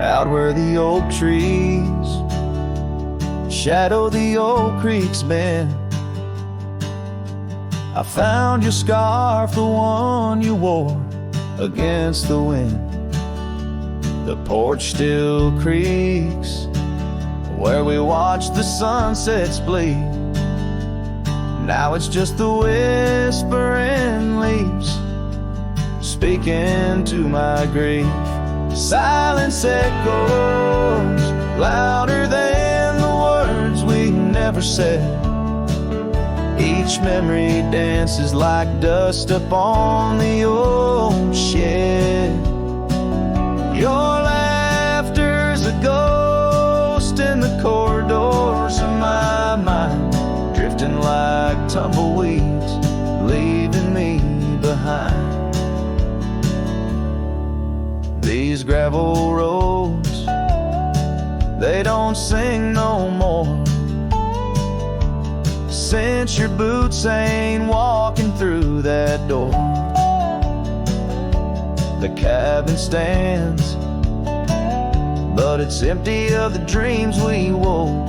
out where the oak trees shadow the old creek's bend. I found your scarf, the one you wore against the wind. The porch still creaks where we watched the sunsets bleed. Now it's just the whispering leaves speaking to my grief. Silence echoes louder than the words we never said. Each memory dances like dust upon the old shed. Your laughter's a ghost in the corridors of my mind, drifting like tumbleweeds, leaving me behind. These gravel roads, they don't sing no more, since your boots ain't walking through that door. The cabin stands, but it's empty of the dreams we wore.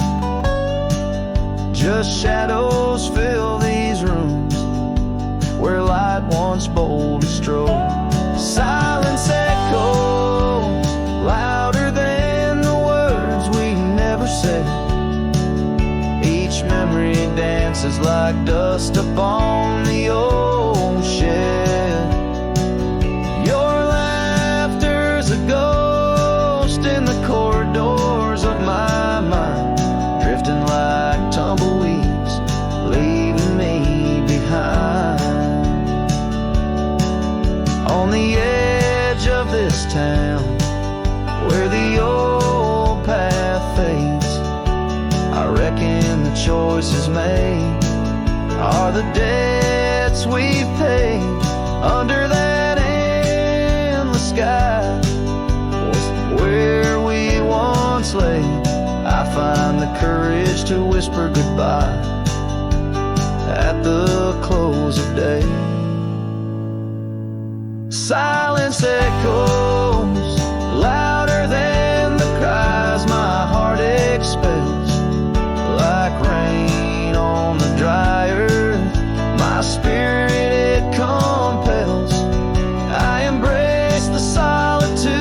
Just shadows fill these rooms where light once boldly strode. Silence echoes louder than the words we never said. Each memory dances like dust upon the old shed. Your laughter's a ghost in the corridors of my mind, drifting like tumbleweeds, leaving me behind. On the edge of this town, where the old path fades, I reckon the choices made are the debts we've paid. Under that endless sky was where we once lay. I find the courage to whisper goodbye at the close of day. Silence echoes louder than the cries my heart expels. Like rain on the dry earth, my spirit it compels. I embrace the solitude,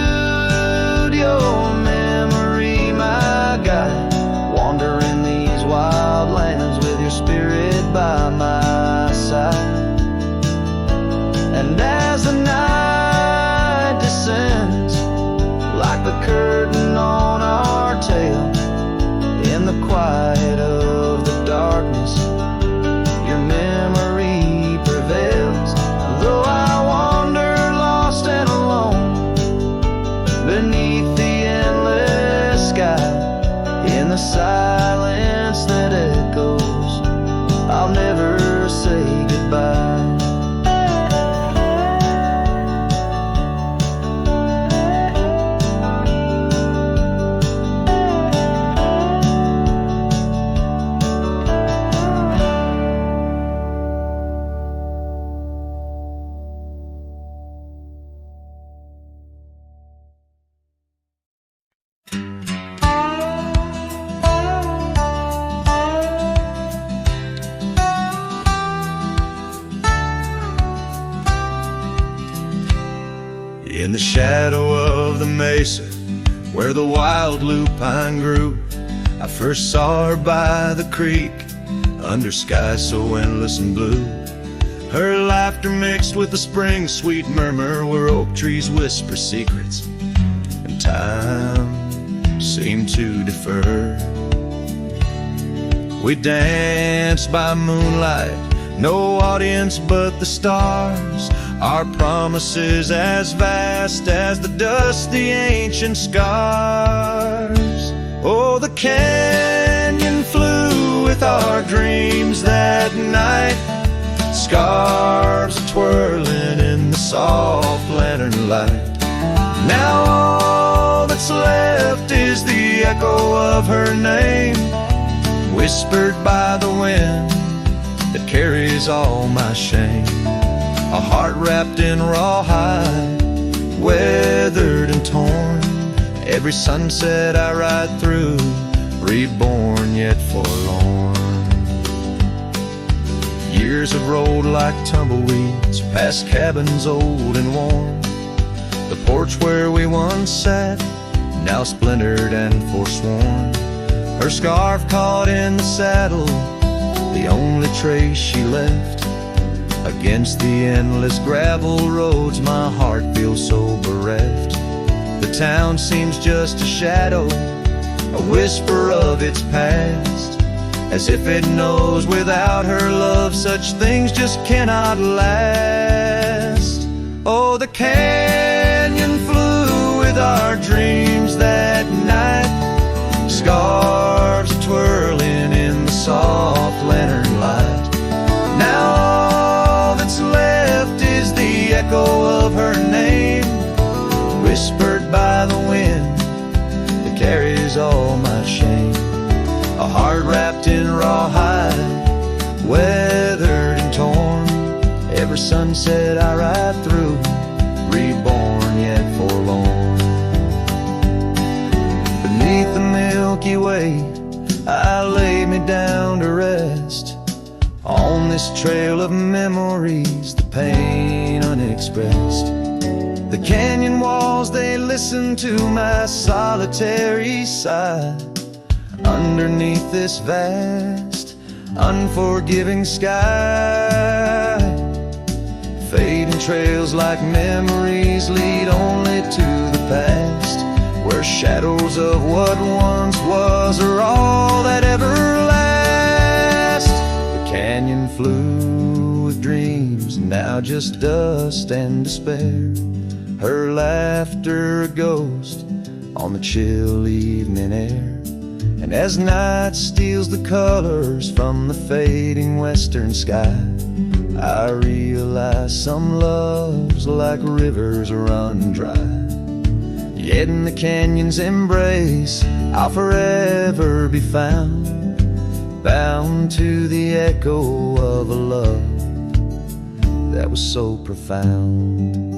your memory my guide. Wandering these wild lands with your spirit by my side. And as the night descends, like the curtain on our tale, in the quiet of the darkness, your memory prevails. Though I wander lost and alone beneath the endless sky, in the silence that echoes, I'll never say goodbye. In the shadow of the mesa, where the wild lupine grew, I first saw her by the creek, under skies so endless and blue. Her laughter mixed with the spring sweet murmur, where oak trees whisper secrets, and time seemed to defer. We danced by moonlight, no audience but the stars, our promises as vast as the dust, the ancient scars. Oh, the canyon flew with our dreams that night, scarves twirling in the soft lantern light. Now all that's left is the echo of her name, whispered by the wind that carries all my shame. A heart wrapped in rawhide, weathered and torn, Every sunset I ride through, reborn yet forlorn. Years have rolled like tumbleweeds past cabins old and worn. The porch where we once sat, now splintered and forsworn. Her scarf caught in the saddle, the only trace she left. Against the endless gravel roads, my heart feels so bereft. The town seems just a shadow, a whisper of its past, as if it knows without her love such things just cannot last. Oh, the canyon flew with our dreams that night, scarves twirling in the soft lantern light. Now all that's left is the echo of her name, whispered by the wind that carries all my shame. A heart wrapped in rawhide, weathered and torn. Every sunset I ride through, reborn yet forlorn. Beneath the Milky Way, I lay me down to rest. On this trail of memories, the pain unexpressed. The canyon walls, they listen to my solitary sigh. Underneath this vast, unforgiving sky, fading trails like memories lead only to the past, where shadows of what once was are all that ever last. The canyon flew with dreams, now just dust and despair. Her laughter a ghost on the chill evening air. And as night steals the colors from the fading western sky, I realize some loves like rivers run dry. Yet in the canyon's embrace, I'll forever be found, bound to the echo of a love that was so profound.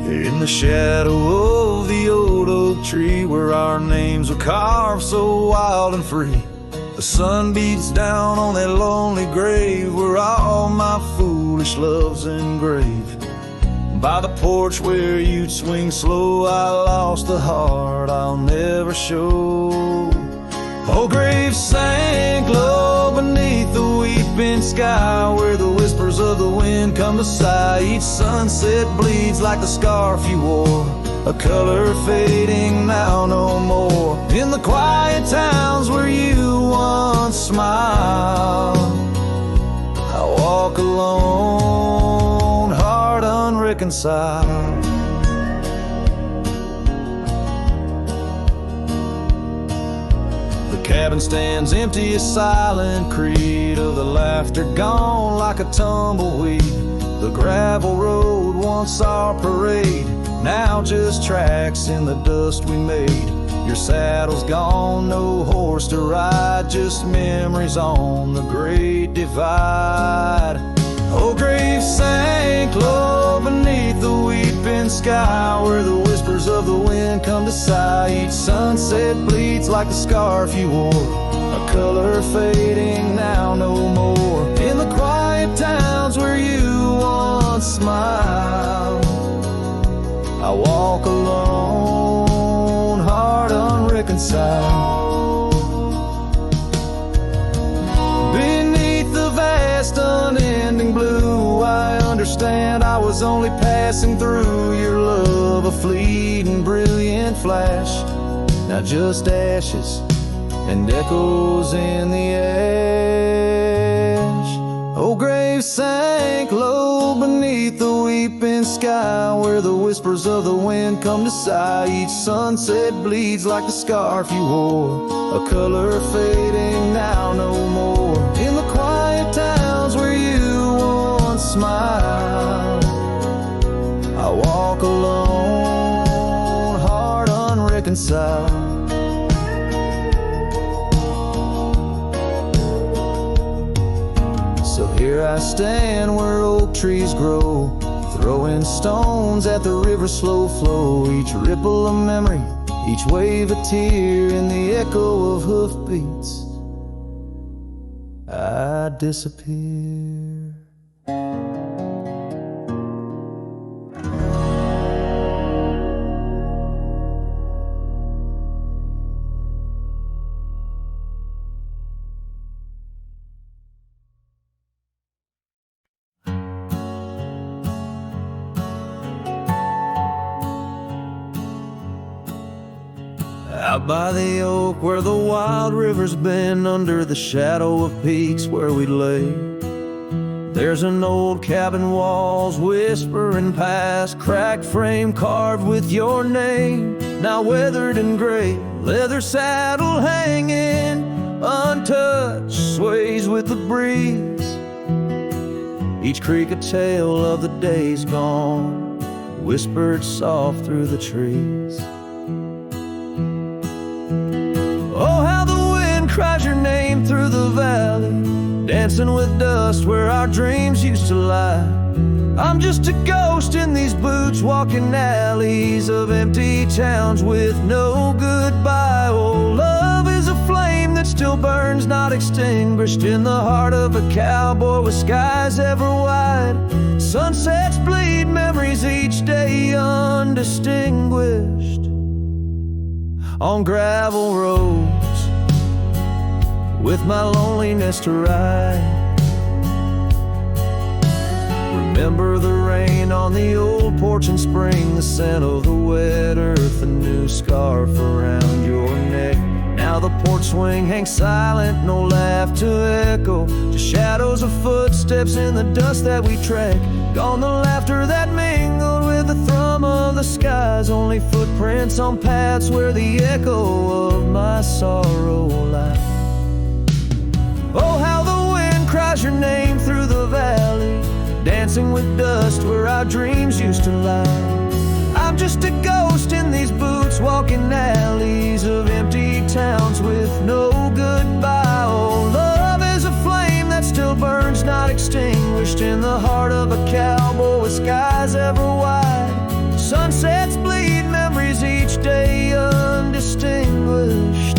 In the shadow of the old oak tree, where our names were carved so wild and free, the sun beats down on that lonely grave where all my foolish love's engraved. By the porch where you'd swing slow, I lost the heart I'll never show. Oh, grave sank low beneath the weeping sky, where the whispers of the wind come to sigh. Each sunset bleeds like the scarf you wore, a color fading now no more. In the quiet towns where you once smiled, I walk alone, heart unreconciled. The cabin stands empty, a silent creed of the laughter gone like a tumbleweed. The gravel road, once our parade, now just tracks in the dust we made. Your saddle's gone, no horse to ride, just memories on the great divide. Oh, grave sank low beneath the weeping sky, where the whispers of the wind come to sigh. Each sunset bleeds like the scarf you wore, a color fading now no more. In the quiet towns where you once smiled, I walk alone, heart unreconciled. Beneath the vast unending blue, I understand I was only passing through. Your love, a fleeting brilliant flash, now just ashes and echoes in the ash. Oh, grave sank low beneath the weeping sky, where the whispers of the wind come to sigh. Each sunset bleeds like the scarf you wore, a color fading now no more. In the quiet So here I stand where oak trees grow, throwing stones at the river's slow flow. Each ripple a memory, each wave a tear. In the echo of hoofbeats I disappear. Out by the oak where the wild rivers bend, under the shadow of peaks where we lay, there's an old cabin walls whispering past, cracked frame carved with your name, now weathered and gray, leather saddle hanging untouched, sways with the breeze. Each creak a tale of the days gone, whispered soft through the trees. Oh, how the wind cries your name through the valley, dancing with dust where our dreams used to lie. I'm just a ghost in these boots, walking alleys of empty towns with no goodbye. Oh, love is a flame that still burns, not extinguished, in the heart of a cowboy with skies ever wide. Sunsets bleed memories each day undistinguished on gravel roads with my loneliness to ride. Remember the rain on the old porch in spring, the scent of the wet earth, a new scarf around your neck. Now the porch swing hangs silent, no laugh to echo, just shadows of footsteps in the dust that we track. Gone the laughter that mingled with the thrum of the skies, only footprints on paths where the echo of my sorrow lies. Oh, how the wind cries your name through the valley, dancing with dust where our dreams used to lie. I'm just a ghost in these boots, walking alleys of empty towns with no goodbye. Oh, love is a flame that still burns, not extinguished, in the heart of a cowboy with skies ever wide. Sunsets bleed memories each day undistinguished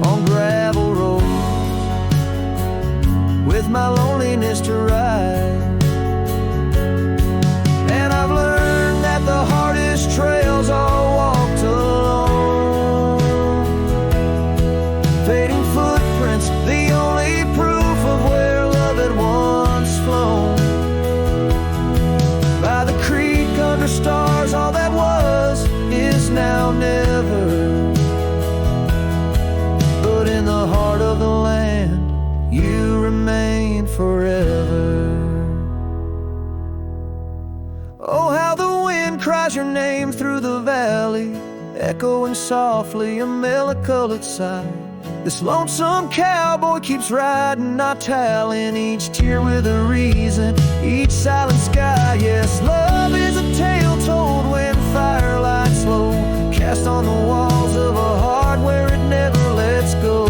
on gravel roads with my loneliness to ride. And I've learned that the hardest trails are walked alone, fading footprints, the only proof of where love had once flown. By the creek under stars, all that was is now never, but in the heart of the land you remain forever. Oh, how the wind cries your name through the valley, echoing softly a mellow-colored sigh. This lonesome cowboy keeps riding, not tallying each tear with a reason, each silent sky. Yes, love is a tale told when fire lights low, cast on the walls of a heart where it never lets go.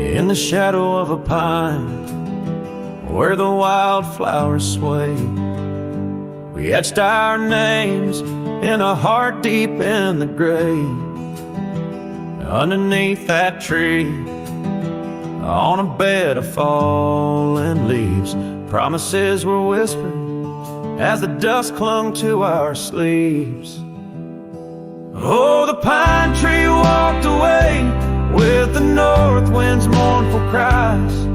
In the shadow of a pine, where the wildflowers sway, we etched our names in a heart deep in the grave. Underneath that tree, on a bed of fallen leaves, promises were whispered as the dust clung to our sleeves. Oh, the pine tree walked away with the north wind's mournful cries,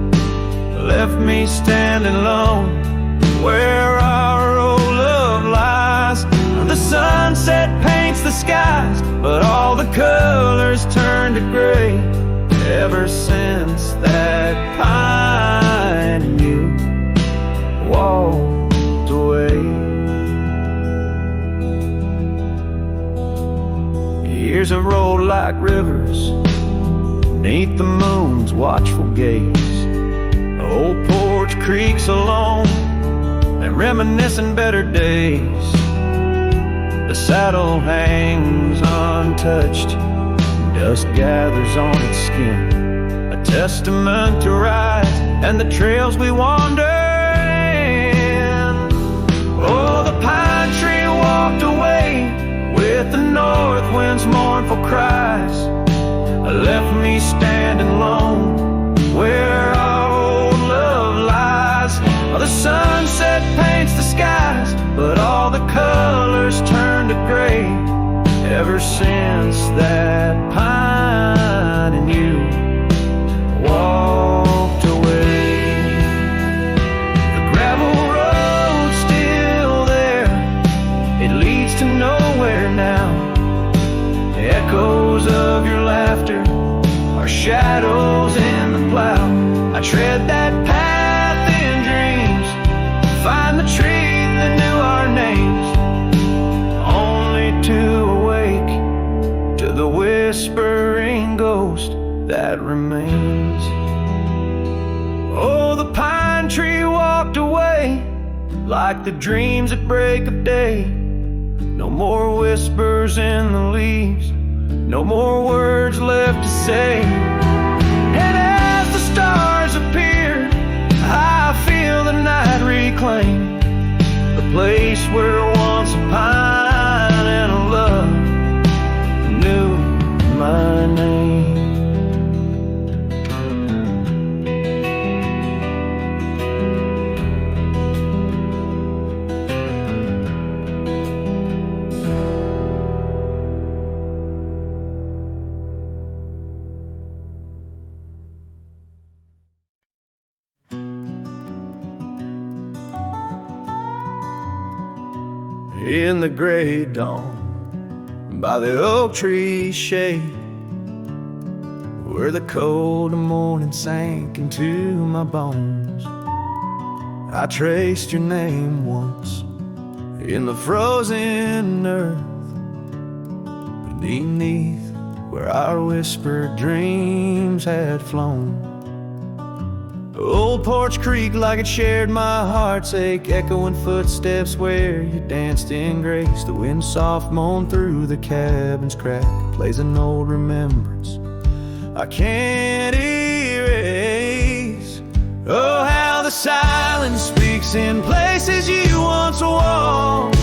left me standing alone where our old love lies. The sunset paints the skies, but all the colors turned to gray ever since that pine and you walked away. Years have rolled like rivers beneath the moon's watchful gaze. Old porch creaks alone and reminiscing better days. The saddle hangs untouched, dust gathers on its skin, a testament to ride and the trails we wander in. Oh, the pine tree walked away with the north wind's mournful cries, left me standing alone where our old love lies. Oh, the sunset paints the skies, but all the colors turn to gray ever since that pine and you walked away. The gravel road's still there, it leads to nowhere now. Echoes of your laughter are shadows in the plow. I tread that path in dreams, find the tree that knew our names, only to awake to the whispering ghost that remains. Oh, the pine tree walked away like the dreams at break of day. No more whispers in the leaves, no more words left to say. And as the stars appear, I feel the night reclaim the place where once a pine and a love knew my name. In the gray dawn, by the oak tree shade, where the cold morning sank into my bones, I traced your name once in the frozen earth, beneath where our whispered dreams had flown. Old porch creak like it shared my heart's ache, echoing footsteps where you danced in grace. The wind soft moaned through the cabin's crack, plays an old remembrance I can't erase. Oh, how the silence speaks in places you once walked.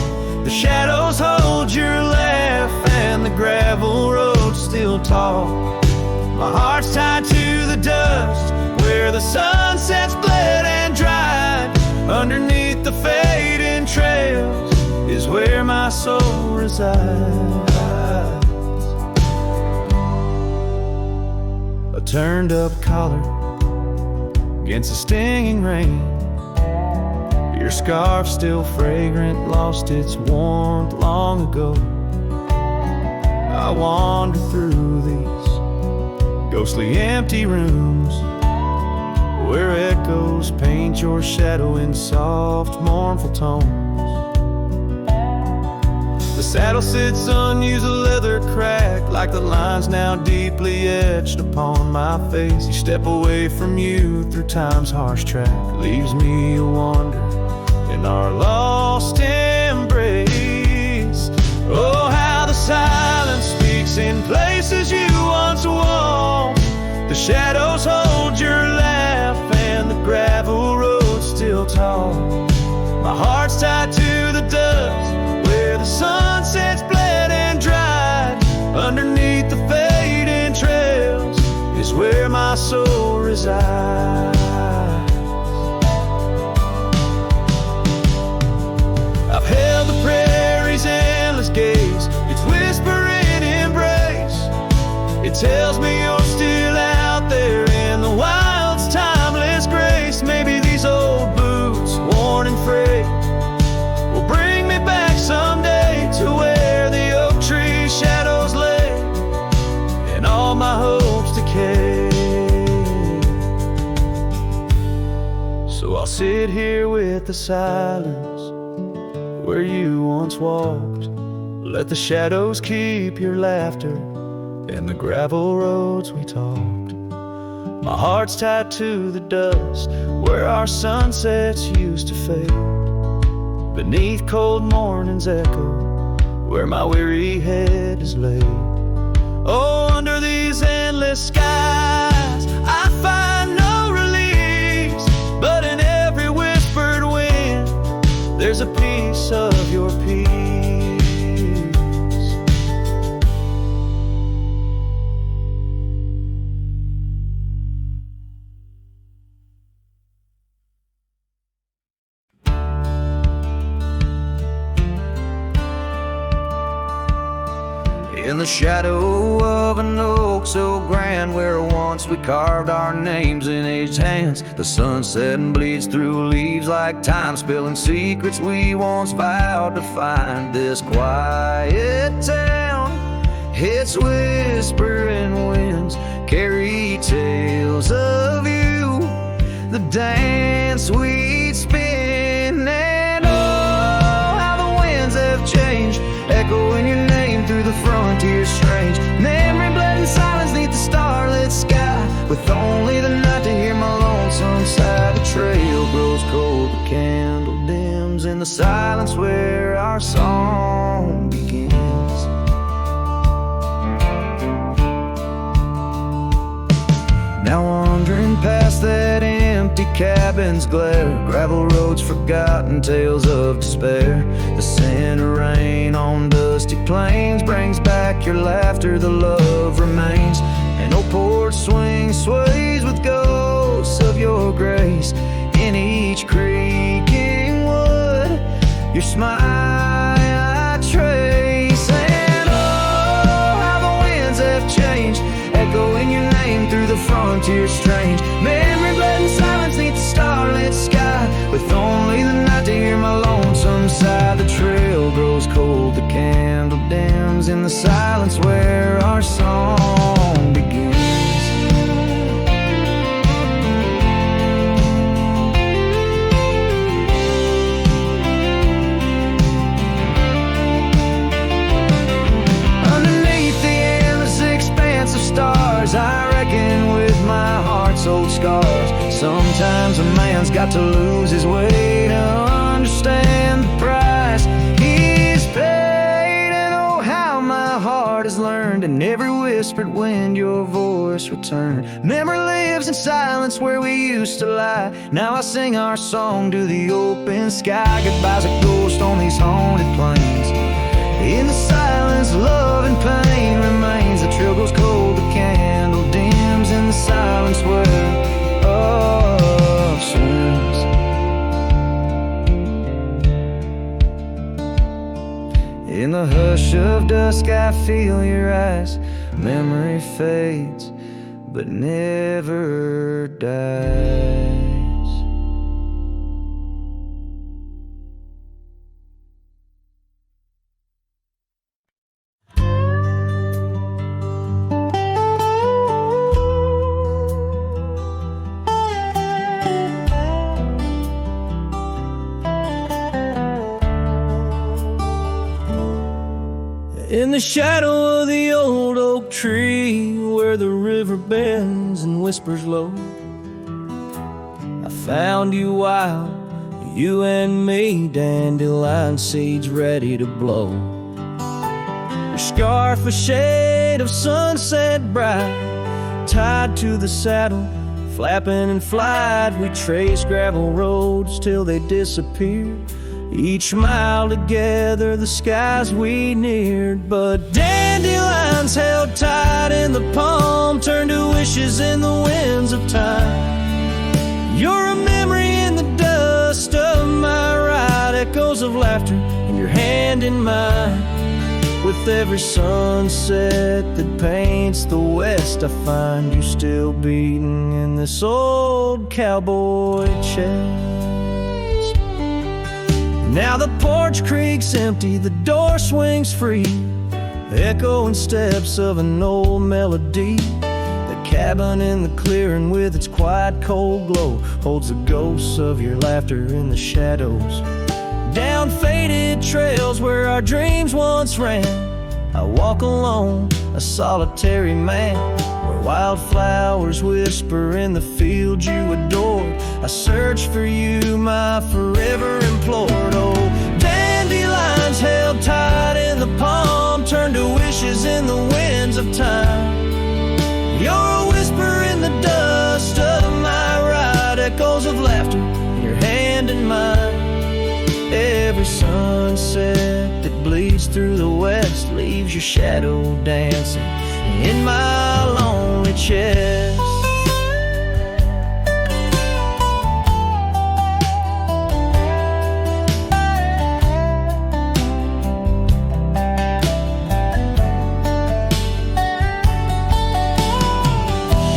The shadows hold your laugh and the gravel road still talk. My heart's tied to the dust where the sunsets bled and dried. Underneath the fading trails is where my soul resides. A turned up collar against the stinging rain, your scarf still fragrant, lost its warmth long ago. I wander through these ghostly empty rooms where echoes paint your shadow in soft, mournful tones. The saddle sits unused, a leather crack, like the lines now deeply etched upon my face. You step away from you through time's harsh track, leaves me a wander in our lost embrace. Oh, how the silence speaks in places you once walked. The shadows hold your laugh and the gravel road still tall. My heart's tied to the dust where the sunsets bled and dried. Underneath the fading trails is where my soul resides. I've held the prairie's endless gaze, its whispering embrace. It tells me you're still out there in the wild's timeless grace. Maybe these old boots, worn and frayed, will bring me back someday to where the oak tree shadows lay and all my hopes decay. So I'll sit here with the silence where you once walked, Let the shadows keep your laughter and the gravel roads we talked. My heart's tied to the dust where our sunsets used to fade. Beneath cold morning's echo, where my weary head is laid. Oh, under these endless skies, I find no release. But in every whispered wind, there's a piece of your peace. In the shadow of an oak so grand, where once we carved our names in aged hands, the sunset bleeds through leaves like time, spilling secrets we once vowed to find. This quiet town, its whispering winds carry tales of you, the dance we'd spin. And oh, how the winds have changed, echoing your name through the frontier strange. Memory bled in silence neath the starlit sky, with only the night to hear my lonesome sigh. The trail grows cold, the candle dims in the silence where our song begins. Now wandering past that empty cabin's glare, gravel roads forgotten, tales of despair. The scent of rain on dusty plains brings back your laughter, the love remains. An old porch swing sways with ghosts of your grace. In each creaking wood, your smile I trace. And oh, how the winds have changed, echoing your name through the frontier strange. Memory bled in silence neath the starlit sky, with only the night to hear my lonesome sigh. The trail grows cold, the candle dims in the silence where our song begins. Stars, I reckon with my heart's old scars. Sometimes a man's got to lose his way to understand the price he's paid. And oh, how my heart has learned in every whispered wind your voice returned. Memory lives in silence where we used to lie. Now I sing our song to the open sky. Goodbye's a ghost on these haunted plains. In the silence, love and pain remains. The trail goes cold, the candle dims in the silence where love swims. In the hush of dusk, I feel your eyes. Memory fades, but never dies. In the shadow of the old oak tree, where the river bends and whispers low, I found you wild, you and me, dandelion seeds ready to blow. Your scarf a shade of sunset bright, tied to the saddle, flapping in flight. We traced gravel roads till they disappeared. Each mile together, the skies we neared. But dandelions held tight in the palm turned to wishes in the winds of time. You're a memory in the dust of my ride, echoes of laughter in your hand in mine. With every sunset that paints the west, I find you still beating in this old cowboy chest. Now the porch creaks empty, the door swings free, echoing steps of an old melody. The cabin in the clearing with its quiet cold glow holds the ghosts of your laughter in the shadows. down faded trails where our dreams once ran. I walk alone, a solitary man, where wildflowers whisper in the fields you adored. I search for you, my forever implored. Oh, dandelions held tight in the palm, turn to wishes in the winds of time. You're a whisper in the dust of my ride, echoes of laughter, your hand in mine. Every sunset that bleeds through the west leaves your shadow dancing in my lonely chest.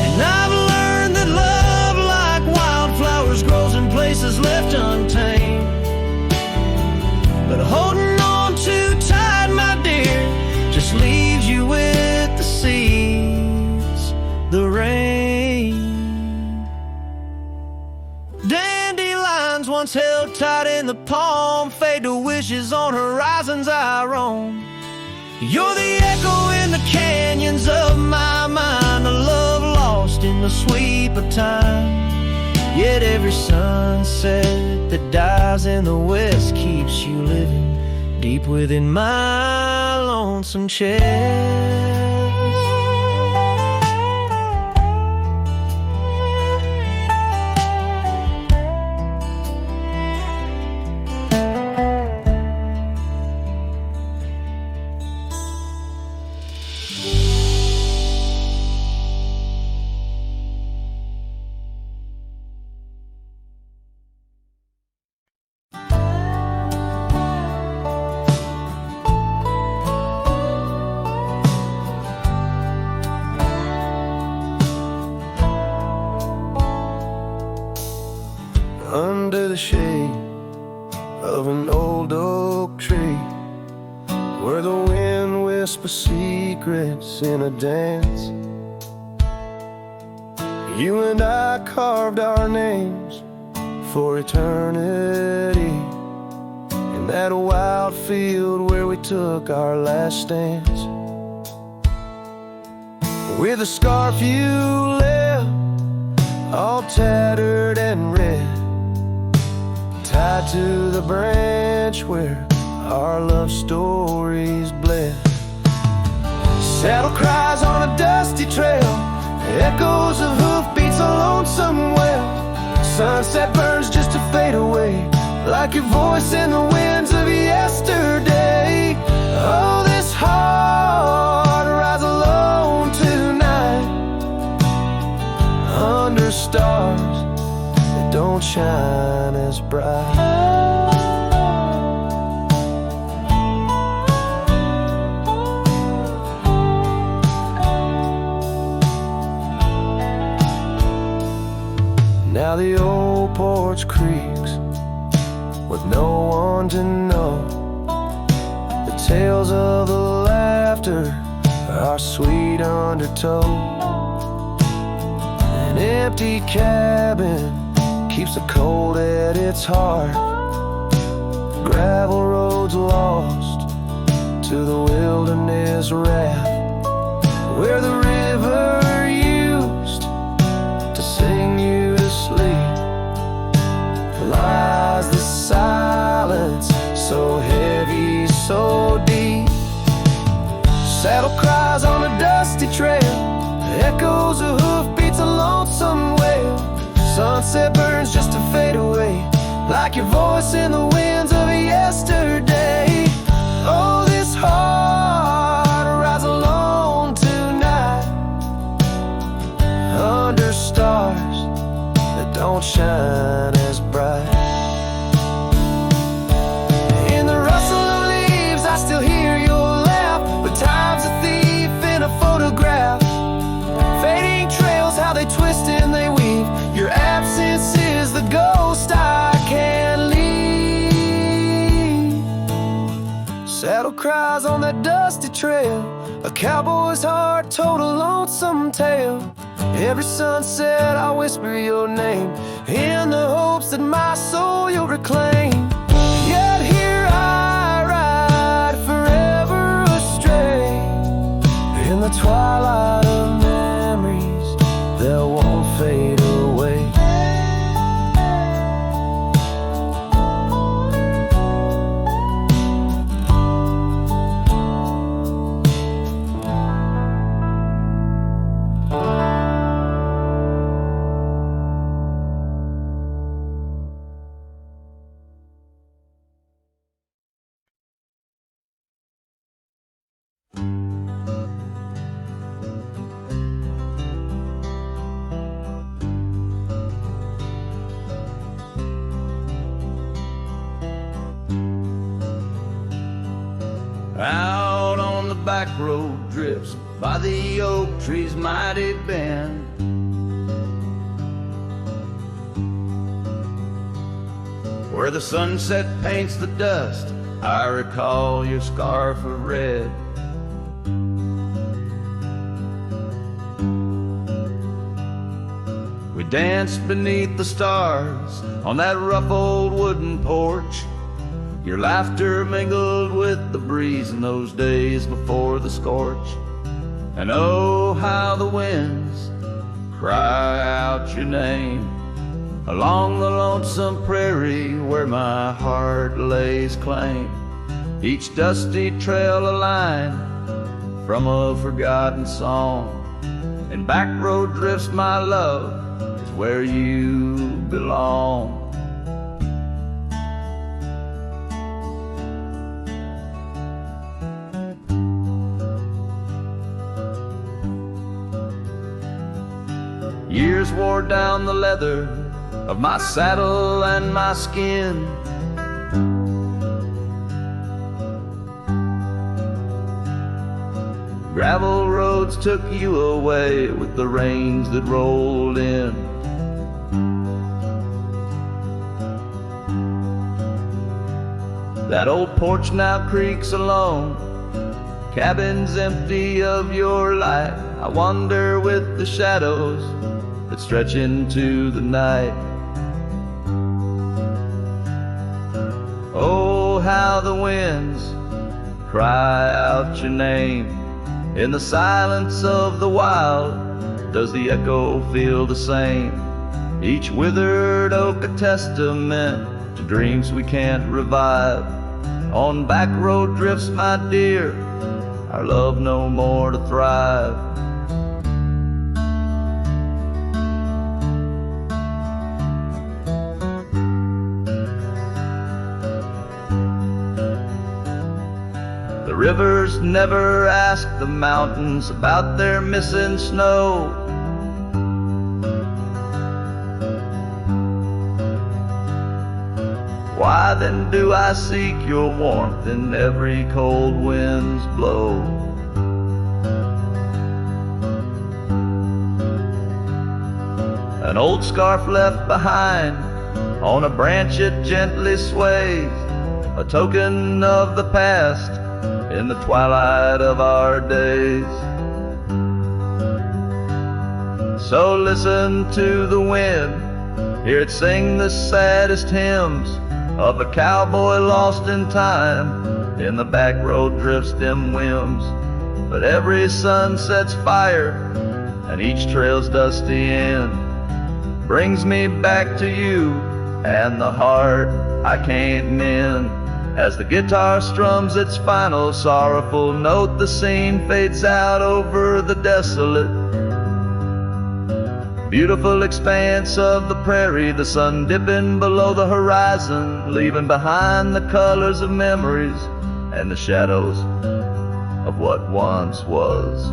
And I've learned that love, like wildflowers, grows in places left untamed. But holding on too tight, my dear, just leaves you with the seas, the rain. Dandelions once held tight in the palm fade to wishes on horizons I roam. You're the echo in the canyons of my mind, a love lost in the sweep of time. Yet every sunset that dies in the west keeps you living deep within my lonesome chest. Under the shade of an old oak tree, where the wind whispers secrets in a dance, you and I carved our names for eternity, in that wild field where we took our last stance. With a scarf you left, all tattered and red, tied to the branch where our love stories bled. Saddle cries on a dusty trail, echoes of hoofbeats on lonesome well. Sunset burns just to fade away, like your voice in the winds of yesterday. Oh, this heart rides alone tonight, under stars that don't shine as bright. Now the old porch creaks with no one to know. The tales of the laughter are sweet undertow. An empty cabin keeps the cold at its heart. Gravel roads lost to the wilderness raft, where the river used to sing you to sleep. Lies the silence, so heavy, so deep. Saddle cries on a dusty trail, echoes of hoofbeats a lonesome wail. Sunset burns just to fade away, like your voice in the winds of yesterday. Oh, this heart rides alone tonight, under stars that don't shine as bright. In the rustle of leaves I still hear your laugh, but time's a thief in a photograph. Fading trails, how they twist and they weave. Your absence is the ghost I can't leave. Saddle cries on that dusty trail, a cowboy's heart told a lonesome tale. Every sunset I whisper your name, in the hopes that my soul you'll reclaim. Yet back road drifts by the oak tree's mighty bend. Where the sunset paints the dust, I recall your scarf of red. We danced beneath the stars on that rough old wooden porch. Your laughter mingled with the breeze in those days before the scorch. And oh, how the winds cry out your name along the lonesome prairie where my heart lays claim. Each dusty trail a line from a forgotten song. And back road drifts, my love, is where you belong. Years wore down the leather of my saddle and my skin. Gravel roads took you away with the rains that rolled in. That old porch now creaks alone, cabins empty of your light. I wander with the shadows that stretch into the night. Oh, how the winds cry out your name. In the silence of the wild, does the echo feel the same? Each withered oak a testament to dreams we can't revive. On back road drifts, my dear, our love no more to thrive. The rivers never ask the mountains about their missing snow. Why then do I seek your warmth in every cold wind's blow? An old scarf left behind on a branch it gently sways, a token of the past in the twilight of our days. So listen to the wind, hear it sing the saddest hymns of a cowboy lost in time in the back road drifts dim whims. But every sun sets fire and each trail's dusty end brings me back to you and the heart I can't mend. As the guitar strums its final sorrowful note, the scene fades out over the desolate, beautiful expanse of the prairie, the sun dipping below the horizon, leaving behind the colors of memories and the shadows of what once was.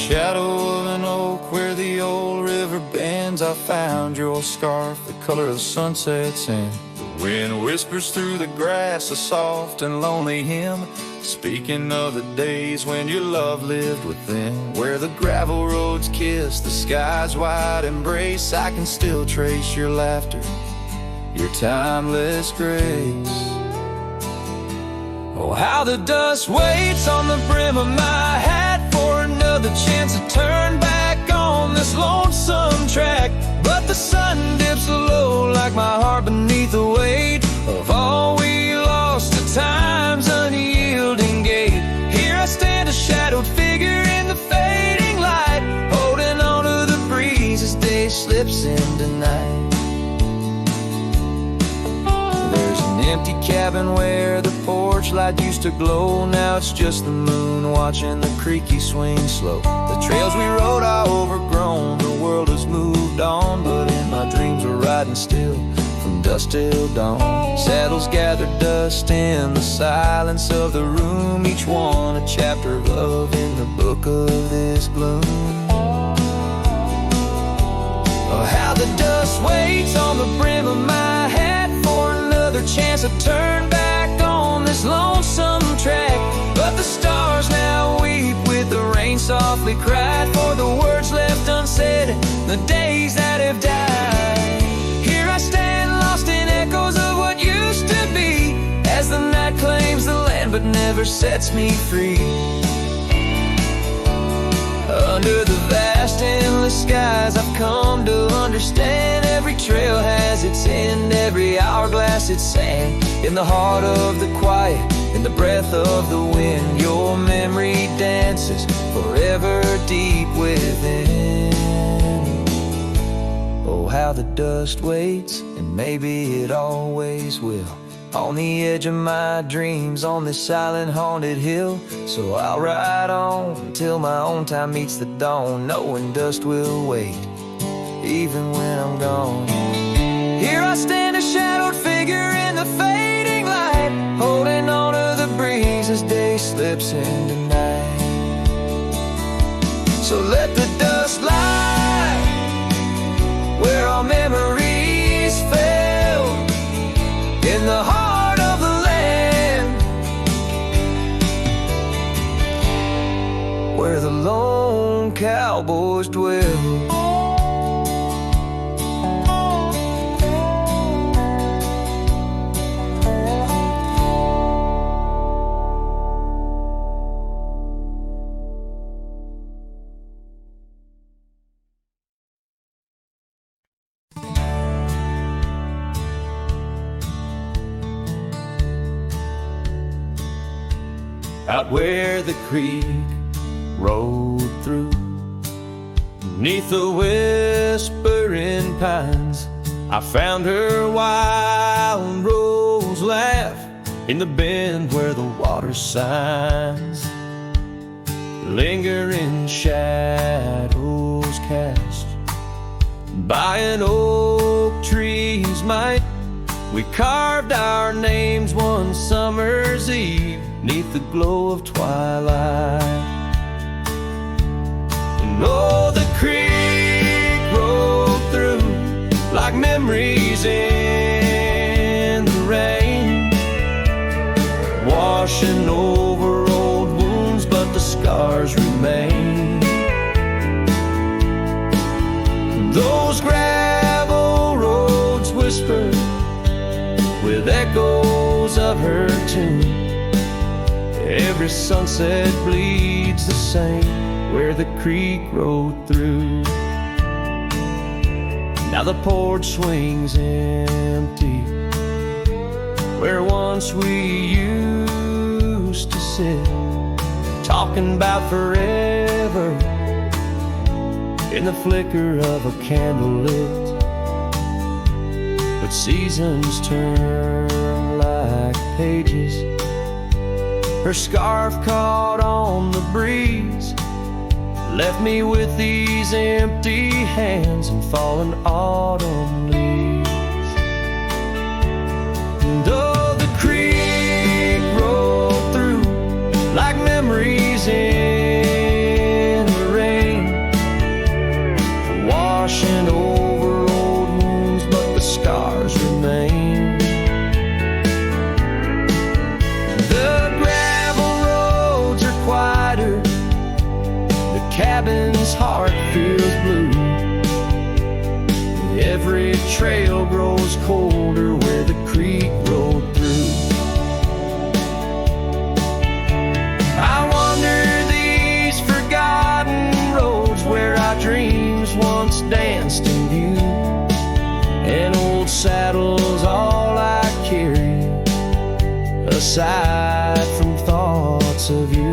Shadow of an oak where the old river bends, I found your scarf, the color of the sunset sand. The wind whispers through the grass, a soft and lonely hymn, speaking of the days when your love lived within. Where the gravel roads kiss the sky's wide embrace, I can still trace your laughter, your timeless grace. Oh, how the dust waits on the brim of my hat for another chance to turn back on this lonesome track. But the sun dips low like my heart beneath the weight of all we lost to time's unyielding gate. Here I stand, a shadowed figure in the fading light, holding on to the breeze as day slips into night. There's an empty cabin where the porch torchlight used to glow. Now it's just the moon watching the creaky swing slow. The trails we rode are overgrown, the world has moved on, but in my dreams we're riding still from dusk till dawn. Saddles gather dust in the silence of the room, each one a chapter of love in the book of this gloom. Oh, how the dust waits on the brim of my hat for another chance to turn back on this lonesome track. But the stars now weep with the rain softly cried for the words left unsaid, the days that have died. Here I stand lost in echoes of what used to be, as the night claims the land but never sets me free. Under the vast endless skies I've come to understand, every trail has its end, every hourglass its sand. In the heart of the quiet, in the breath of the wind, your memory dances forever deep within. Oh, how the dust waits, and maybe it always will, on the edge of my dreams, on this silent haunted hill. So I'll ride on until my own time meets the dawn, knowing dust will wait, even when I'm gone. Here I stand, a shadowed figure in the fading light, holding on to the breeze as day slips into night. So let the dust lie where our memories fell, in the heart of the land, where the lone cowboys dwell. Out where the creek rolled through, beneath the whispering pines, I found her wild rose laugh in the bend where the water signs, lingering shadows cast by an oak tree's might. We carved our names one summer's eve, 'neath the glow of twilight. And oh, the creek rolled through like memories in the rain, washing over old wounds, but the scars remain. Those gravel roads whisper with echoes of her tune. Every sunset bleeds the same where the creek rode through. Now the porch swings empty where once we used to sit, talking about forever in the flicker of a candle lit. But seasons turn like pages, her scarf caught on the breeze, left me with these empty hands and fallen autumn leaves. And oh, the creek rolled through like memories in the rain, washing over old wounds, but the scars remain. Cabin's heart feels blue. Every trail grows colder where the creek rolled through. I wander these forgotten roads where our dreams once danced in view. An old saddle's all I carry, aside from thoughts of you.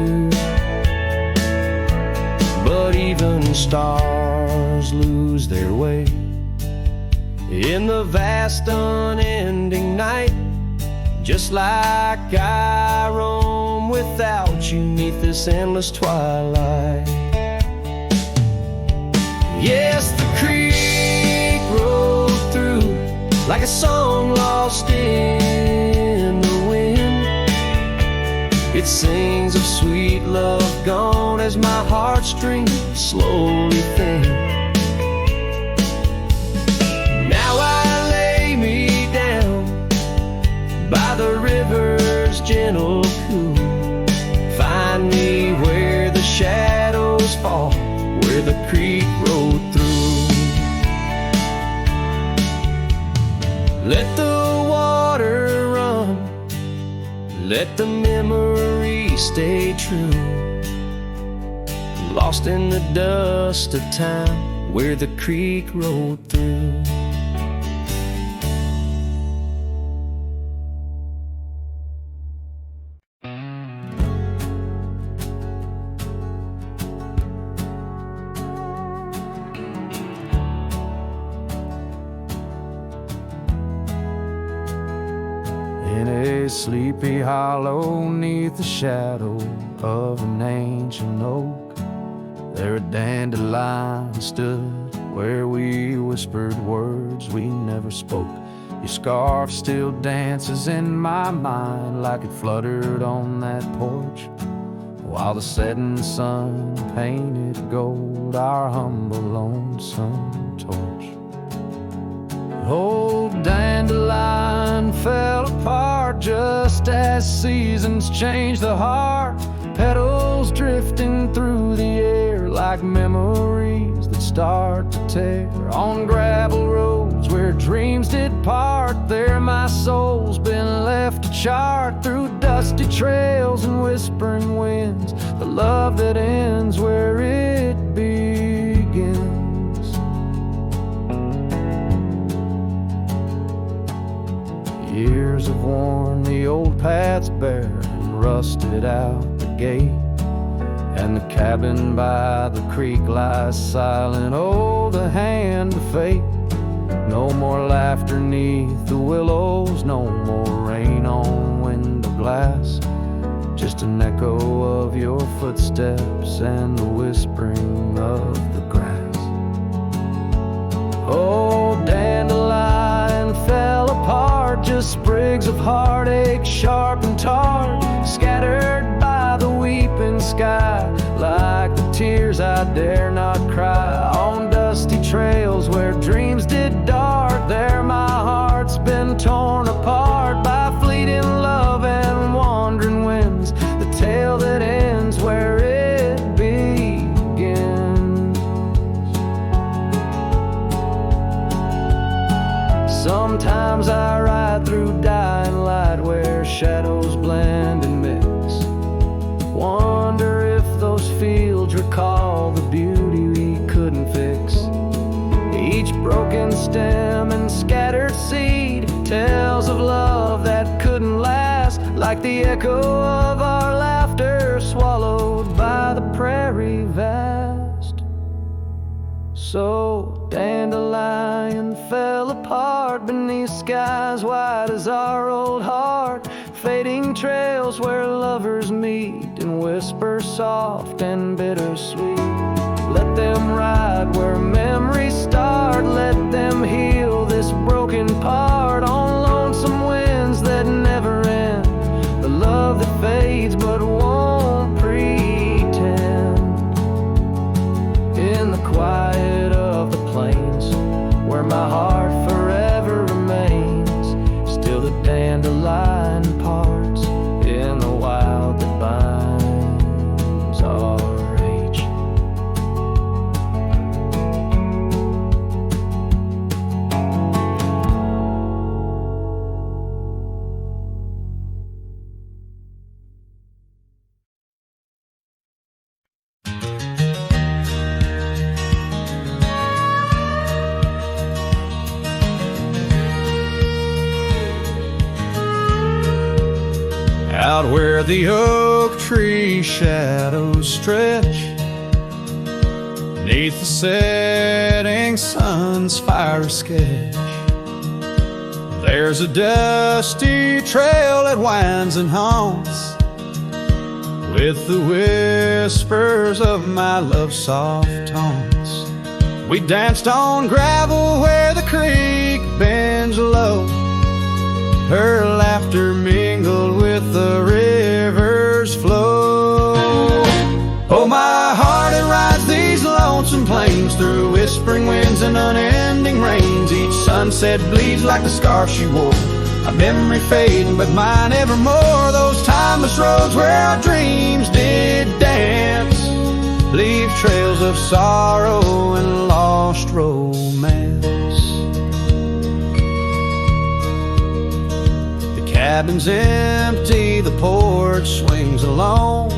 But even stars lose their way in the vast unending night. just like I roam without you 'neath this endless twilight. Yes, the creek rolled through like a song lost in the wind. It sings of sweet love gone as my heartstrings slowly thin. Now I lay me down by the river's gentle cool. Find me where the shadows fall, where the creek rolled through. Let the water run, let the memory stay true. Lost in the dust of time, where the creek rolled through. In a sleepy hollow 'neath the shadow of an ancient oak, there a dandelion stood where we whispered words we never spoke. Your scarf still dances in my mind like it fluttered on that porch, while the setting sun painted gold our humble lonesome torch. Old dandelion fell apart just as seasons change the heart. Petals drifting through the air like memories that start to tear. On gravel roads where dreams did part, there my soul's been left to chart. Through dusty trails and whispering winds, the love that ends where it begins. Years have worn the old paths bare and rusted out the gate, and the cabin by the creek lies silent. Oh, the hand of fate. No more laughter 'neath the willows, no more rain on window glass, just an echo of your footsteps and the whispering of the grass. Oh, dandelion fell apart, just sprigs of heartache, sharp and tart, scattered by the weeping sky, like the tears I dare not cry. On dusty trails where dreams did dart, there my heart's been torn apart by fleeting love and wandering winds, the tale that ends where it begins. Sometimes I ride through dying light where shadows blend and mix. Wonder if those fields recall the beauty we couldn't fix. Each broken stem and scattered seed tells of love that couldn't last, like the echo of our laughter swallowed by the prairie vast. So dandelion fell apart beneath skies wide as our old heart, fading trails where lovers meet and whisper soft and bittersweet. Let them ride where memories start, let them heal this broken part. On lonesome winds that never end, the love that fades but won't pretend. In the quiet of the plains, where my heart forever remains, still the dandelion parts in the wild that binds our age. Out where the oak tree shadows stretch, neath the setting sun's fire sketch, There's a dusty trail that winds and haunts with the whispers of my love's soft taunts. We danced on gravel where the creek bends low. Her laughter mingled with the river's flow. Oh, my heart, it rides these lonesome plains through whispering winds and unending rains. Each sunset bleeds like the scarf she wore, a memory fading, but mine evermore. Those timeless roads where our dreams did dance leave trails of sorrow and lost romance. The cabin's empty, the porch swings alone,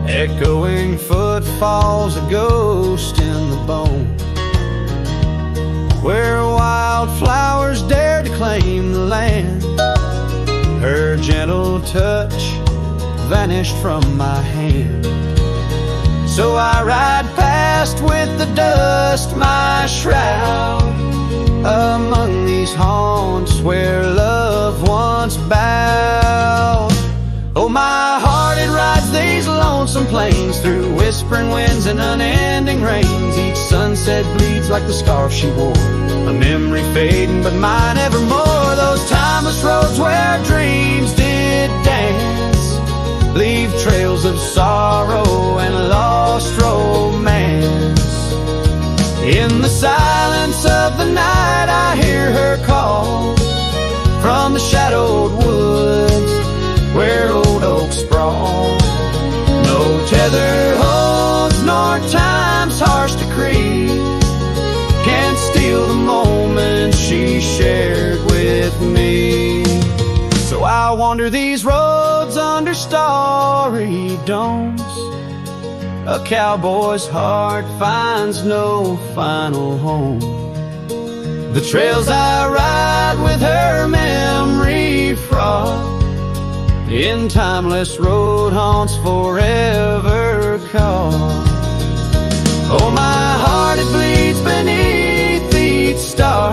echoing footfalls, a ghost in the bone. Where wildflowers dared to claim the land, her gentle touch vanished from my hand. So I ride past with the dust, my shroud, among these haunts where love once bowed. Oh, my heart, it rides these lonesome plains through whispering winds and unending rains. Each sunset bleeds like the scarf she wore, a memory fading, but mine evermore. Those timeless roads where dreams did dance leave trails of sorrow and lost romance. In the silence of the night I hear her call from the shadowed woods where old oaks sprawl. No tether holds nor time's harsh decree can steal the moment she shared with me. So I wander these roads under starry domes. A cowboy's heart finds no final home. The trails I ride with her memory fraught, in timeless road haunts forever caught. Oh, my heart, it bleeds beneath each star,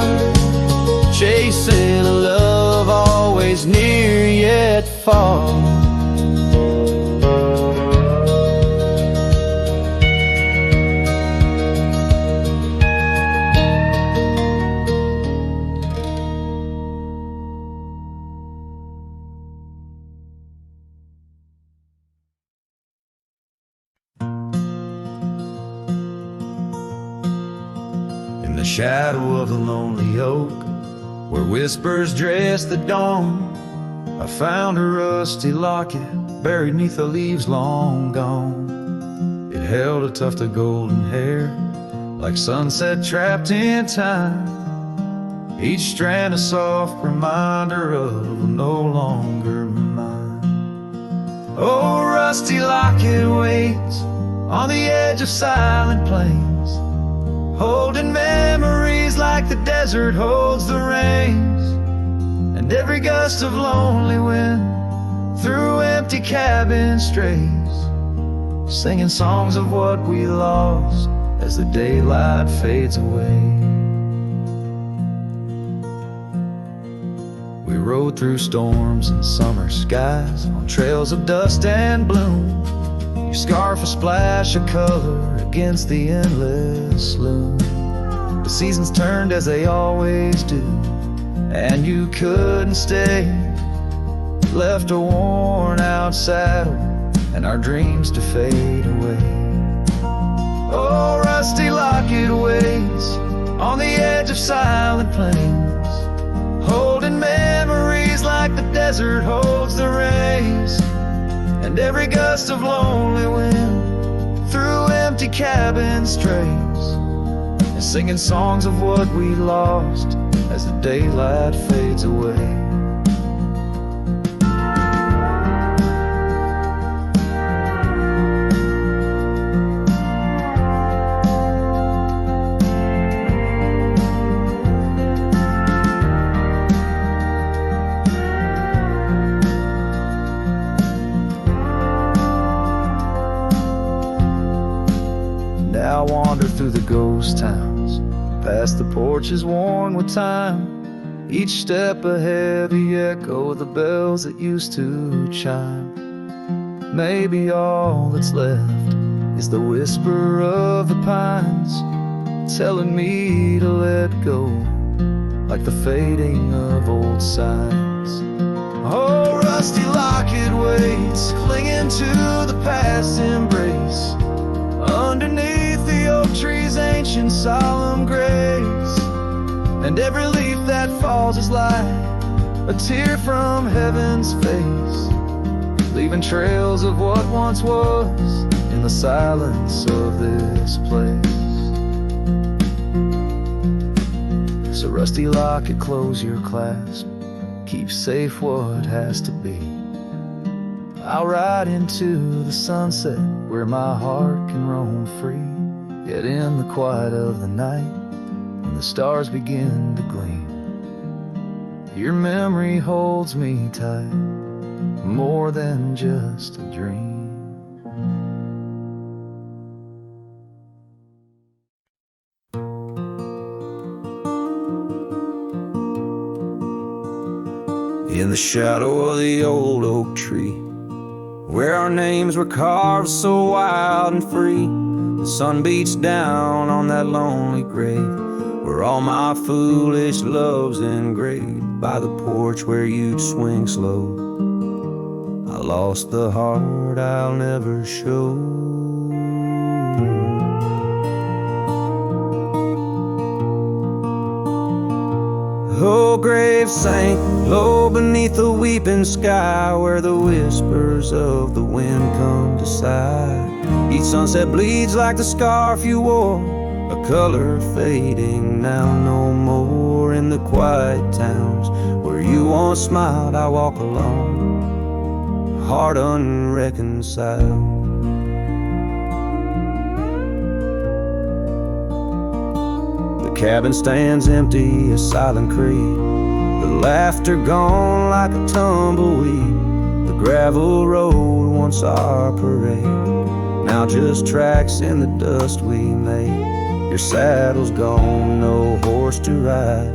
chasing a love always near yet far. In the shadow of the lonely oak, where whispers dress the dawn, I found a rusty locket buried neath the leaves long gone. It held a tuft of golden hair, like sunset trapped in time, each strand a soft reminder of no longer mine. Oh, rusty locket waits on the edge of silent plains, holding memories like the desert holds the rains. And every gust of lonely wind through empty cabin strays, singing songs of what we lost as the daylight fades away. We rode through storms and summer skies on trails of dust and bloom, your scarf a splash of color against the endless loom. The seasons turned as they always do, and you couldn't stay. Left a worn out saddle and our dreams to fade away. Oh, rusty locket waits on the edge of silent plains, holding memories like the desert holds the rays. And every gust of lonely wind through empty cabin strays, and singing songs of what we lost as the daylight fades away. Now I wander through the ghost towns, past the porches worn with time, each step a heavy echo of the bells that used to chime. Maybe all that's left is the whisper of the pines, telling me to let go, like the fading of old signs. Oh, rusty locket waits, clinging to the past embrace, underneath the oak tree's ancient solemn grace. And every leaf that falls is like a tear from heaven's face, leaving trails of what once was in the silence of this place. So rusty locket, close your clasp, keep safe what has to be. I'll ride into the sunset where my heart can roam free, yet in the quiet of the night, when the stars begin to gleam, your memory holds me tight, more than just a dream. In the shadow of the old oak tree, where our names were carved so wild and free, the sun beats down on that lonely grave, where all my foolish love's engraved. By the porch where you'd swing slow, I lost the heart I'll never show. Oh, grave sank low beneath the weeping sky, where the whispers of the wind come to sigh. Each sunset bleeds like the scarf you wore, a color fading now no more. In the quiet towns where you once smiled, I walk alone, heart unreconciled. The cabin stands empty, a silent creed, the laughter gone like a tumbleweed. The gravel road, once our parade, now just tracks in the dust we made. Your saddle's gone, no horse to ride,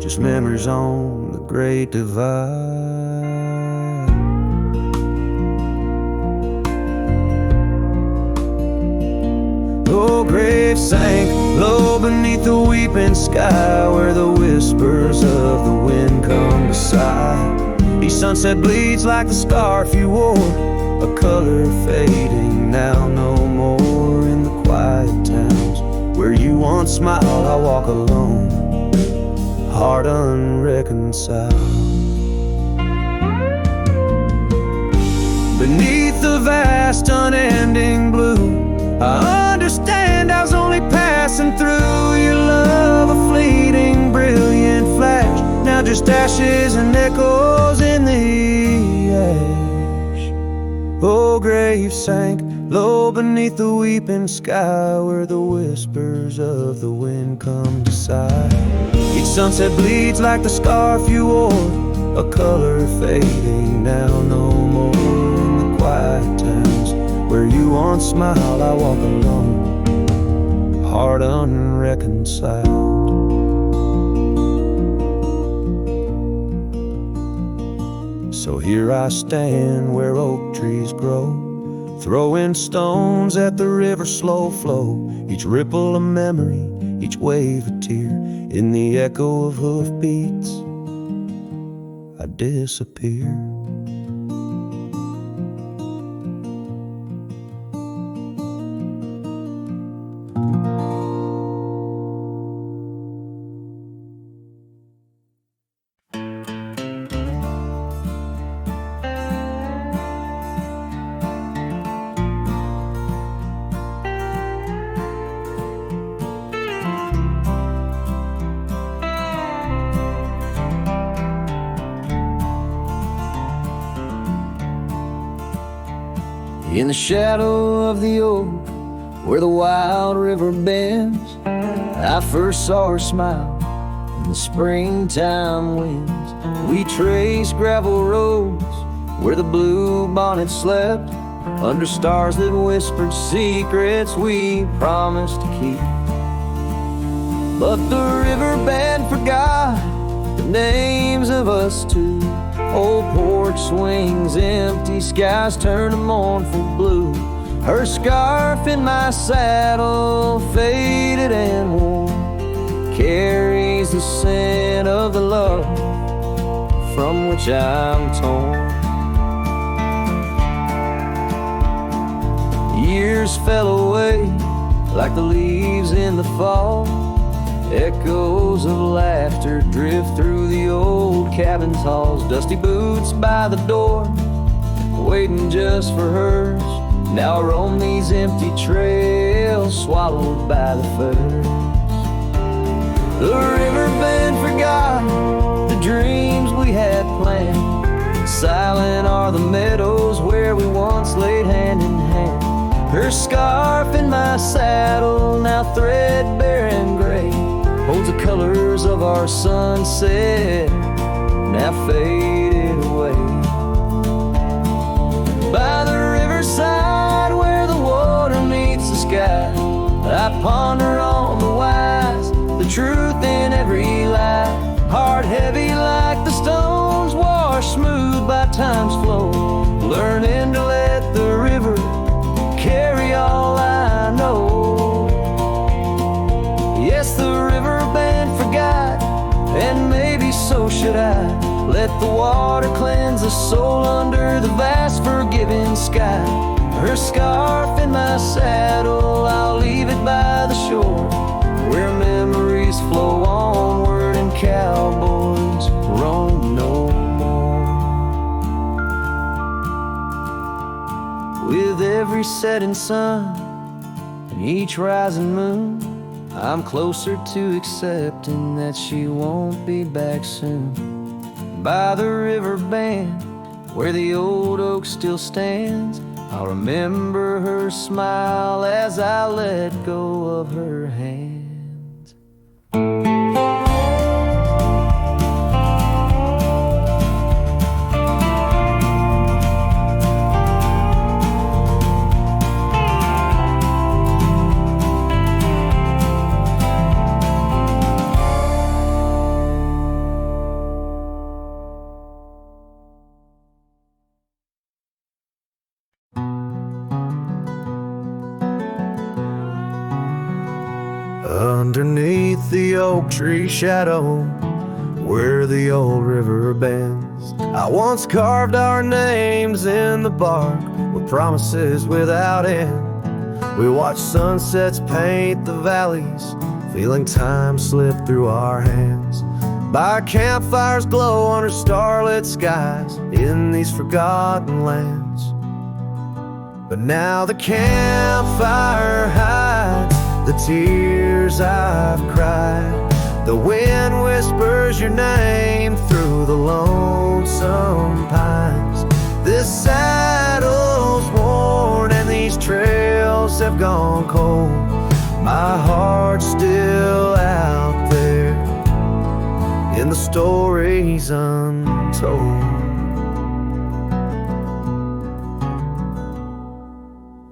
just memories on the great divide. Oh, grave sank low beneath the weeping sky, where the whispers of the wind come to sigh. Each sunset bleeds like the scarf you wore, a color fading now no more. In the quiet towns where you once smiled, I walk alone, heart unreconciled. Beneath the vast unending blue, I understand I was only passing through. Your love a fleeting brilliant flash, now just ashes and echoes in the ash. Oh, grave sank low beneath the weeping sky, where the whispers of the wind come to sigh. Each sunset bleeds like the scarf you wore, a color fading now no more. In the quiet towns where you once smiled, I walk alone, heart unreconciled. So here I stand where oak trees grow, throwing stones at the river's slow flow. Each ripple a memory, each wave a tear. In the echo of hoofbeats, I disappear. In the shadow of the oak, where the wild river bends, I first saw her smile in the springtime winds. We traced gravel roads where the blue bonnet slept, under stars that whispered secrets we promised to keep. But the river band forgot the names of us two. Old porch swings empty, skies turn to mournful blue. Her scarf in my saddle, faded and worn, carries the scent of the love from which I'm torn. Years fell away like the leaves in the fall. Echoes of laughter drift through the old cabin's halls. Dusty boots by the door, waiting just for hers. Now I roam these empty trails, swallowed by the furs. The riverbend forgot the dreams we had planned. Silent are the meadows where we once laid hand in hand. Her scarf in my saddle, now threadbare and gray, holds the colors of our sunset, now faded away. By the riverside where the water meets the sky, I ponder on the wise, the truth in every lie. Heart heavy like the stones, washed smooth by time's flow, learning to let the river carry all I know. Yes, the riverband forgot, and maybe so should I. Let the water cleanse the soul under the vast forgiving sky. Her scarf in my saddle, I'll leave it by the shore, where memories flow onward and cowboys roam no more. With every setting sun and each rising moon, I'm closer to accepting that she won't be back soon. By the river bend, where the old oak still stands, I'll remember her smile as I let go of her hands. Underneath the oak tree shadow, where the old river bends, I once carved our names in the bark with promises without end. We watched sunsets paint the valleys, feeling time slip through our hands. By campfires glow under starlit skies in these forgotten lands. But now the campfire hides the tears I've cried. The wind whispers your name through the lonesome pines. This saddle's worn and these trails have gone cold. My heart's still out there in the stories untold.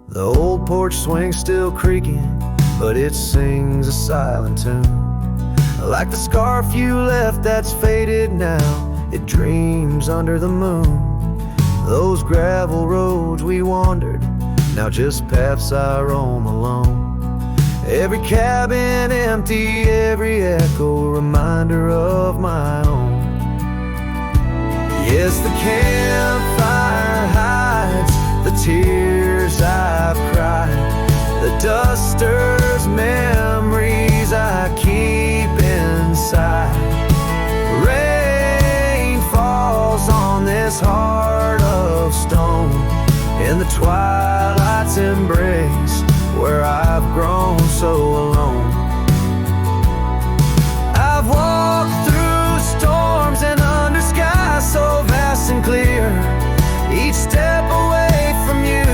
The old porch swing's still creaking, but it sings a silent tune. Like the scarf you left that's faded now, it dreams under the moon. Those gravel roads we wandered, now just paths I roam alone. Every cabin empty, every echo a reminder of my own. Yes, the campfire hides the tears I've cried, the duster's memories I keep inside. Rain falls on this heart of stone, in the twilight's embrace where I've grown so alone. I've walked through storms and under skies so vast and clear, each step away from you,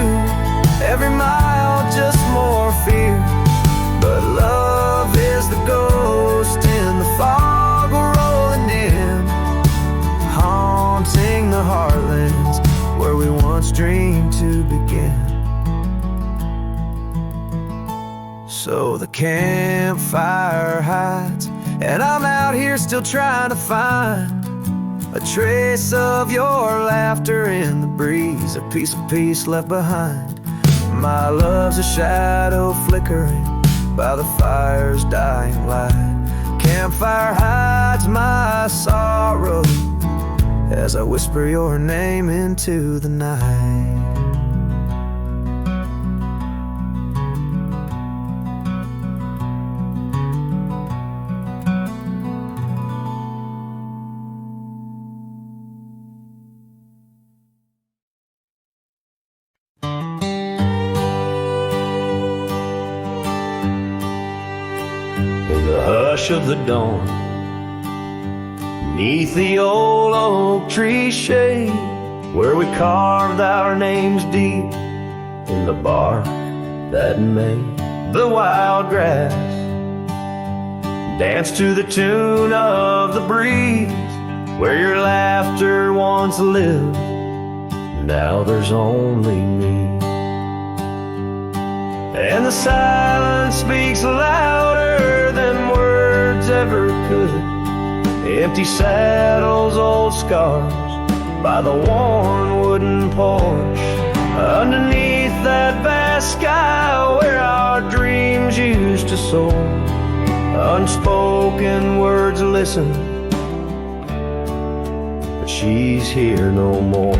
every mile just more fear. But love is the ghost in the fog rolling in, haunting the heartlands where we once dreamed to begin. So the campfire hides And I'm out here still trying to find a trace of your laughter in the breeze, a piece of peace left behind. My love's a shadow flickering by the fire's dying light. Campfire hides my sorrow as I whisper your name into the night. Hush of the dawn, neath the old oak tree shade, where we carved our names deep in the bark that made the wild grass dance to the tune of the breeze, where your laughter once lived, now there's only me. And the silence speaks louder than words ever could. Empty saddles, old scars by the worn wooden porch, underneath that vast sky where our dreams used to soar. Unspoken words listen, but she's here no more.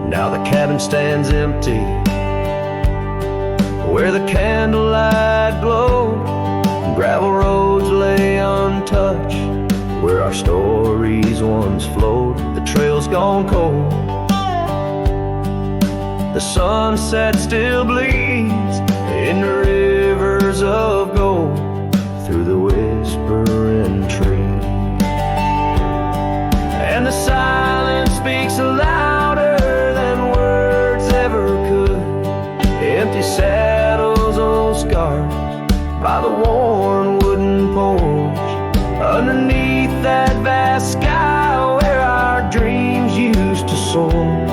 Now the cabin stands empty, where the candlelight glowed. Gravel roads lay untouched, where our stories once flowed. The trail's gone cold, the sunset still bleeds in the rivers of gold through the whispering trees. And the silence speaks louder than words ever could. Empty saddles, old scars by the worn wooden porch, underneath that vast sky where our dreams used to soar.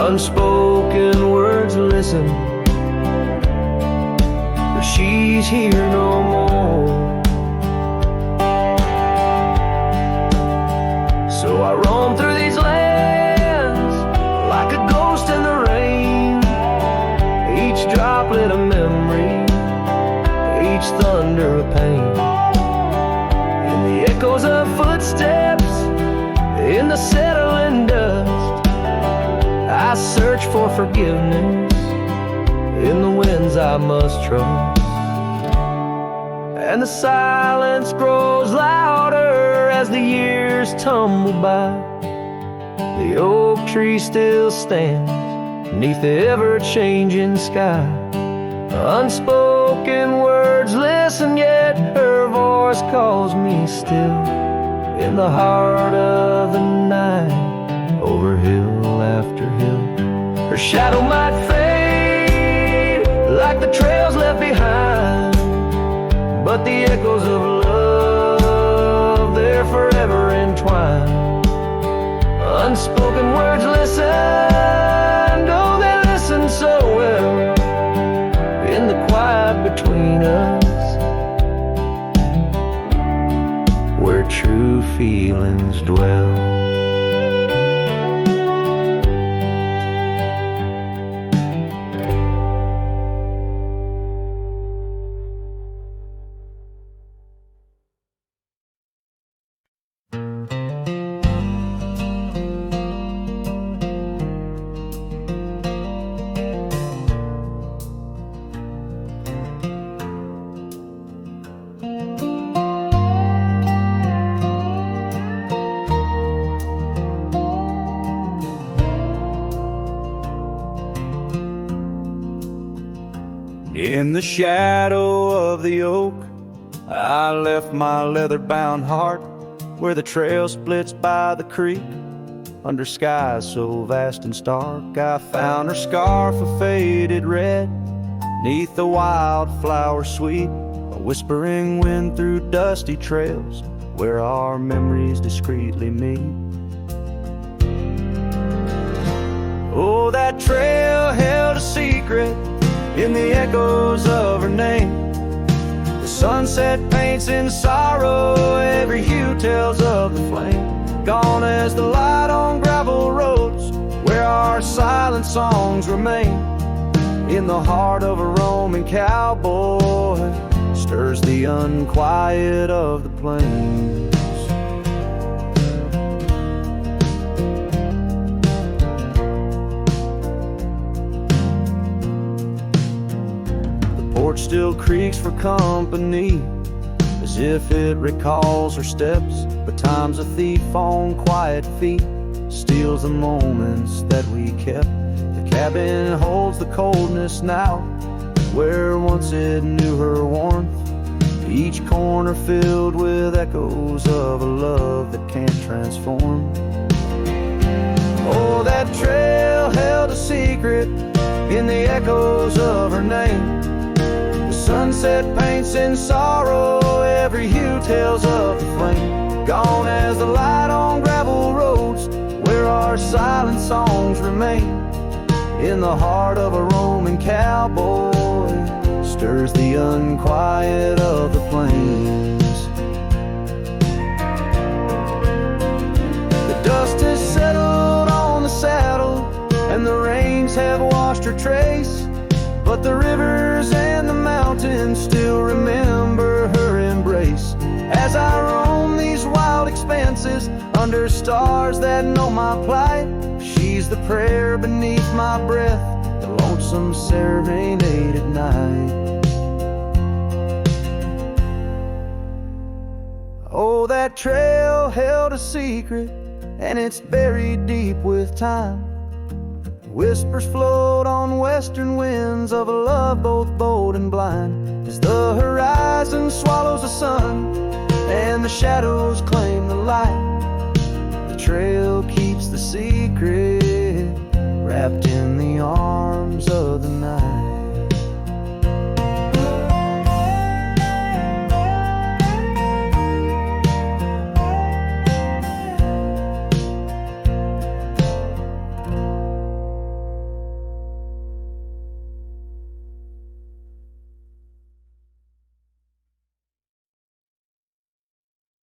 Unspoken words listen, but she's here no more. So I roam through these lands like a ghost in the rain, each droplet a memory, each thunder a pain. In the echoes of footsteps, in the settling dust, I search for forgiveness in the winds I must trust. And the silence grows louder as the years tumble by. The oak tree still stands beneath the ever-changing sky. Unspoken words listen, yet her voice calls me still in the heart of the night, over hill after hill. Her shadow might fade like the trails left behind, but the echoes of love, they're forever entwined. Unspoken words listen, oh, they listen so well in the quiet between us, where true feelings dwell. In the shadow of the oak, I left my leather-bound heart where the trail splits by the creek. Under skies so vast and stark, I found her scarf of faded red, 'neath the wildflower sweet, a whispering wind through dusty trails where our memories discreetly meet. Oh, that trail held a secret in the echoes of her name. The sunset paints in sorrow, every hue tells of the flame. Gone as the light on gravel roads, where our silent songs remain. In the heart of a Roman cowboy, stirs the unquiet of the plains. The porch still creaks for company, as if it recalls her steps. But time's a thief on quiet feet, steals the moments that we kept. The cabin holds the coldness now, where once it knew her warmth. Each corner filled with echoes of a love that can't transform. Oh, that trail held a secret in the echoes of her name. The sunset paints in sorrow, every hue tells of the flame. Gone as the light on gravel roads, where our silent songs remain. In the heart of a Roman cowboy, stirs the unquiet of the plains. The dust has settled on the saddle, and the rains have washed her trace. But the rivers and the mountains still remember her embrace. As I roam these wild expanses, under stars that know my plight, she's the prayer beneath my breath, the lonesome serenade at night. Oh, that trail held a secret, and it's buried deep with time. Whispers float on western winds of a love both bold and blind, as the horizon swallows the sun and the shadows claim the light. The trail keeps the secret, wrapped in the arms of the night.